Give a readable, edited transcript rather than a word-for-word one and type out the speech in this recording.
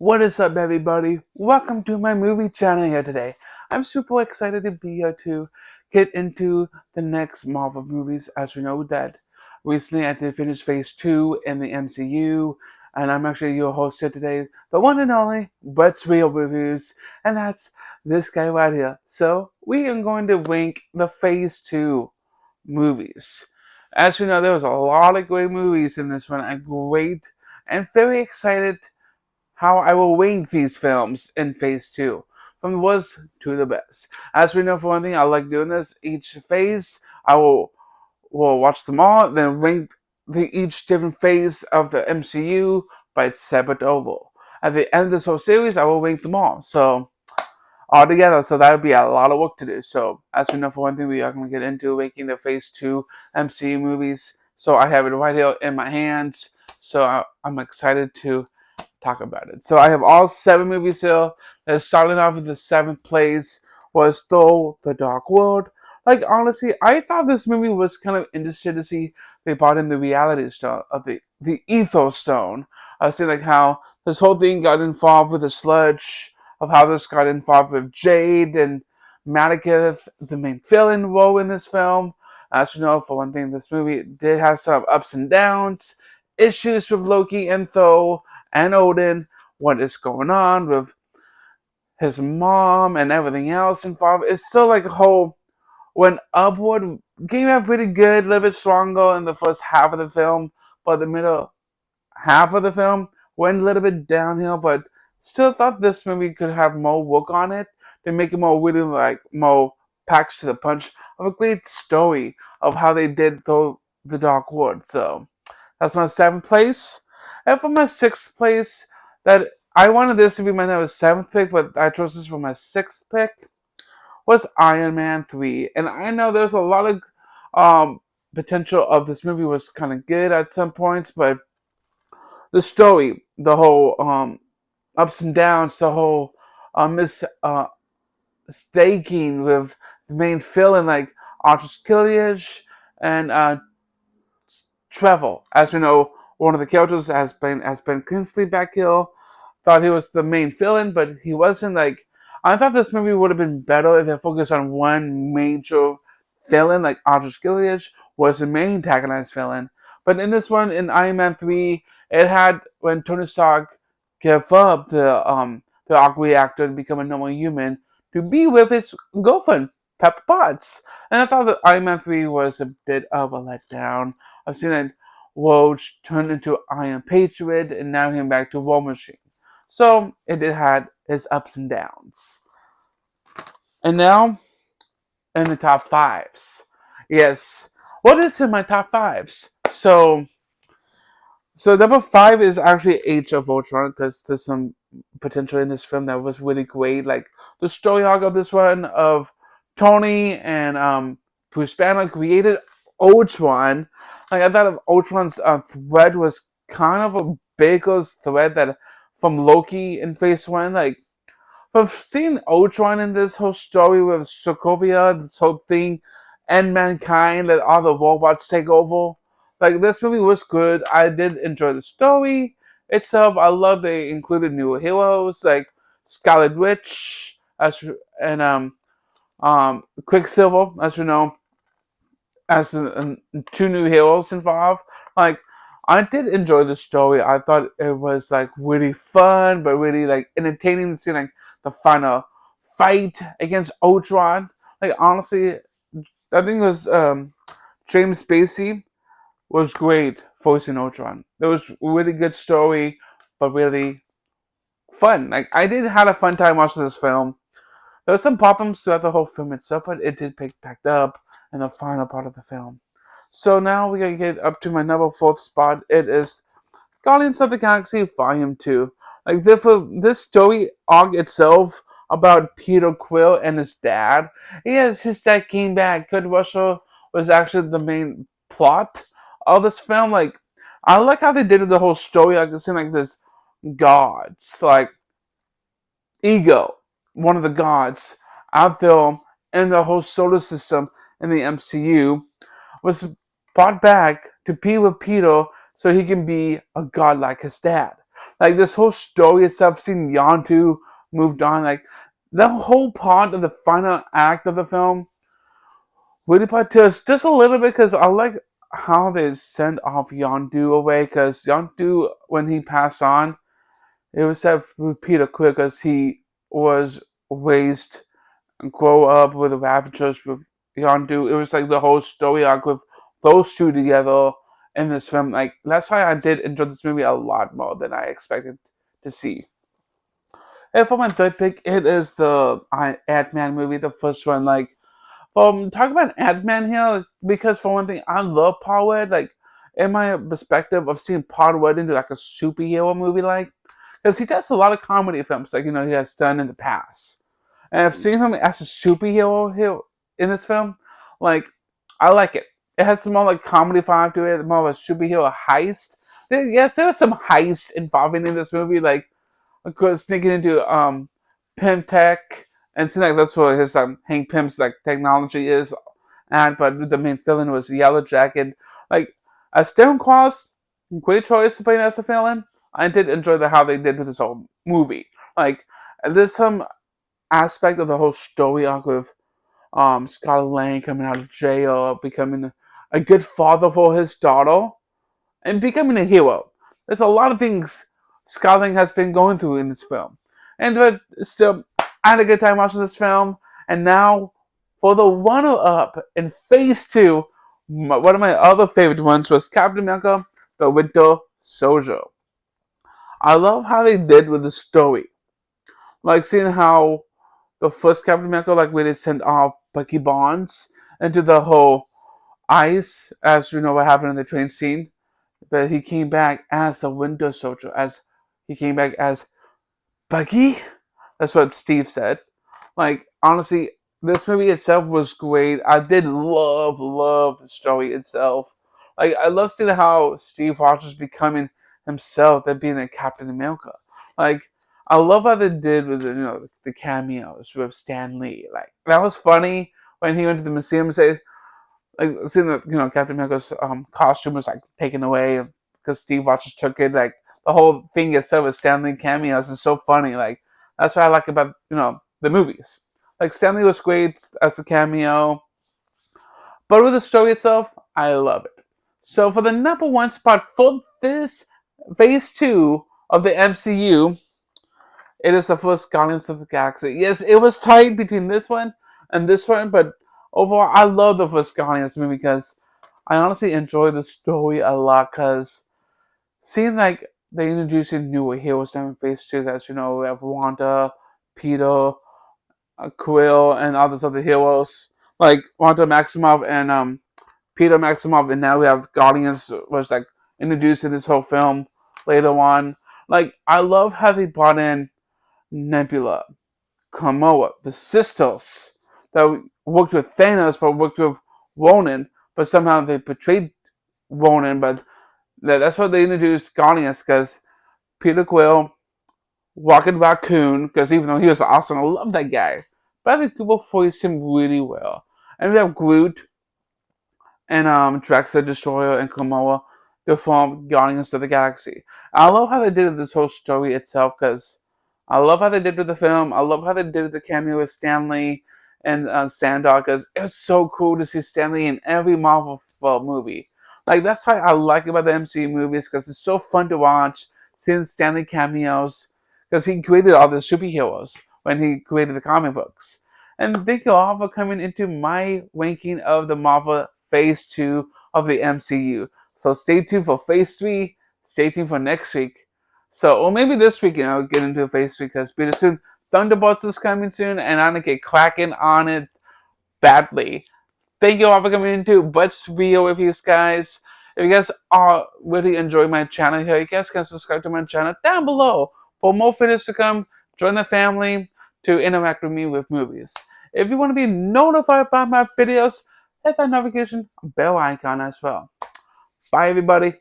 What is up, everybody? Welcome to my movie channel here today. I'm super excited to be here to get into the next Marvel movies. As we know that recently I did finish Phase 2 in the MCU, and I'm actually your host here today, the one and only Brett's Real Reviews, and that's this guy right here. So we are going to rank the Phase 2 movies. As we know, there was a lot of great movies in this one. I'm great and very excited how I will rank these films in Phase 2, from the worst to the best. As we know, for one thing, I like doing this. Each phase, I will watch them all, then rank each different phase of the MCU by its separate order. At the end of this whole series, I will rank them all. So, all together, so that would be a lot of work to do. So, as we know, for one thing, we are going to get into ranking the Phase 2 MCU movies. So, I have it right here in my hands. So, I'm excited to talk about it. So I have all 7 movies here. Starting off with the 7th place was Thor: The Dark World. Like, honestly, I thought this movie was kind of interesting to see they brought in the reality stone of the ethos stone. I was saying like how this whole thing got involved with the sludge, of how this got involved with Jade and Malekith, the main villain role in this film. As you know, for one thing, this movie did have some ups and downs, issues with Loki and Thor and Odin, what is going on with his mom and everything else involved. It's still like a whole went upward, came out pretty good, a little bit stronger in the first half of the film, but the middle half of the film went a little bit downhill, but still thought this movie could have more work on it to make it more really like more packed to the punch of a great story of how they did the Dark World. So that's my 7th place. And for my 6th place, that I wanted this to be my number 7th pick, but I chose this for my 6th pick, was Iron Man 3. And I know there's a lot of potential of this movie was kind of good at some points, but the story, the whole ups and downs, the whole mistaking with the main villain like Arthur Killiage and Trevor. As we know, one of the characters has been Kingsley Beckhill. Thought he was the main villain, but he wasn't. Like, I thought this movie would have been better if they focused on one major villain, like Arthur Killiage was the main antagonized villain. But in this one, in Iron Man 3, it had when Tony Stark gave up the arc reactor and become a normal human to be with his girlfriend, Pepper Potts. And I thought that Iron Man 3 was a bit of a letdown. I've seen it Woj turned into Iron Patriot and now him back to War Machine. So it had its ups and downs. And now in the top fives. Yes. What is in my top fives? So number 5 is actually Age of Ultron because there's some potential in this film that was really great. Like the story arc of this one of Tony and Bruce Banner created Ultron. Like I thought Ultron's thread was kind of a bigger thread that from Loki in Phase 1. Like but seeing Ultron in this whole story with Sokovia, this whole thing, and mankind, let all the robots take over. Like this movie was good. I did enjoy the story itself. I love they included new heroes like Scarlet Witch and Quicksilver, as we know, as 2 new heroes involved. Like I did enjoy the story. I thought it was like really fun, but really like entertaining to see like the final fight against Ultron. Like honestly, I think it was James Spacey was great voicing Ultron. It was a really good story, but really fun. Like I did had a fun time watching this film. There were some problems throughout the whole film itself, but it did pick back up in the final part of the film. So now we're gonna get up to my number 4th spot. It is Guardians of the Galaxy Volume 2. Like this story arc itself about Peter Quill and his dad. Yes, his dad came back. Kurt Russell was actually the main plot of this film. Like I like how they did the whole story. Like it's like this gods, like Ego, one of the gods out there in the whole solar system in the MCU, was brought back to be with Peter so he can be a god like his dad. Like this whole story itself, seeing Yondu moved on, like the whole part of the final act of the film really put to us just a little bit because I like how they sent off Yondu away because Yondu, when he passed on, it was sad with Peter Quill because he was raised and grow up with the Ravagers with Yondu. It was like the whole story arc with those two together in this film. Like that's why I did enjoy this movie a lot more than I expected to see. And for my third pick, it is the Ant-Man movie, the first one. Like, talk about Ant-Man here because for one thing, I love Paul Rudd. Like, in my perspective of seeing Paul Rudd into like a superhero movie, like, because he does a lot of comedy films, like he has done in the past. And I've seen him as a superhero here in this film. Like, I like it. It has some more like comedy vibe to it, more of a superhero heist. Yes, there was some heist involving in this movie, like of course sneaking into Pym Tech, and seems like that's what his Hank Pym's like technology is. And but the main villain was Yellow Jacket. Like as Stone Cross, great choice to play as a villain. I did enjoy how they did with this whole movie. Like there's some aspect of the whole story arc with Scott Lang coming out of jail, becoming a good father for his daughter, and becoming a hero. There's a lot of things Scott Lang has been going through in this film. And but still, I had a good time watching this film. And now, for the runner up in Phase 2, one of my other favorite ones was Captain America, the Winter Soldier. I love how they did with the story. Like seeing how the first Captain America, like when they sent off Bucky Barnes into the whole ice, as you know what happened in the train scene. But he came back as the Winter Soldier, as he came back as Bucky. That's what Steve said. Like honestly, this movie itself was great. I did love the story itself. Like I love seeing how Steve Rogers becoming himself than being a Captain America. Like I love how they did with the cameos with Stan Lee. Like that was funny when he went to the museum and said like seeing that Captain America's costume was like taken away because Steve Rogers took it. Like the whole thing itself with Stanley cameos is so funny. Like that's what I like about the movies. Like Stanley was great as the cameo, but with the story itself, I love it. So for the number one spot for this Phase 2 of the MCU, it is the first Guardians of the Galaxy. Yes, it was tight between this one and this one, but overall, I love the first Guardians movie because I honestly enjoy the story a lot. Because seeing like they introducing new heroes in Phase 2, that's we have Wanda, Peter, Quill, and others other heroes like Wanda Maximoff and Peter Maximoff, and now we have Guardians was like introduced in this whole film later on. Like I love how they brought in Nebula, Kamala, the sisters that worked with Thanos but worked with Ronan, but somehow they betrayed Ronan. But that's why they introduced Guardians because Peter Quill, Rocket Raccoon, because even though he was awesome, I love that guy. But I think people voiced him really well. And we have Groot and Drax the Destroyer and Kamala to form Guardians of the Galaxy. I love how they did this whole story itself because I love how they did with the film. I love how they did with the cameo with Stanley and Sandor because it was so cool to see Stanley in every Marvel movie. Like that's why I like about the MCU movies because it's so fun to watch seeing Stanley cameos because he created all the superheroes when he created the comic books. And thank you all for coming into my ranking of the Marvel Phase 2 of the MCU. So stay tuned for Phase 3. Stay tuned for next week. So, or maybe this week, get into Phase 3 because pretty soon Thunderbolts is coming soon and I'm going to get cracking on it badly. Thank you all for coming into Butch video with you guys. If you guys are really enjoying my channel here, you guys can subscribe to my channel down below for more videos to come. Join the family to interact with me with movies. If you want to be notified about my videos, hit that notification bell icon as well. Bye, everybody.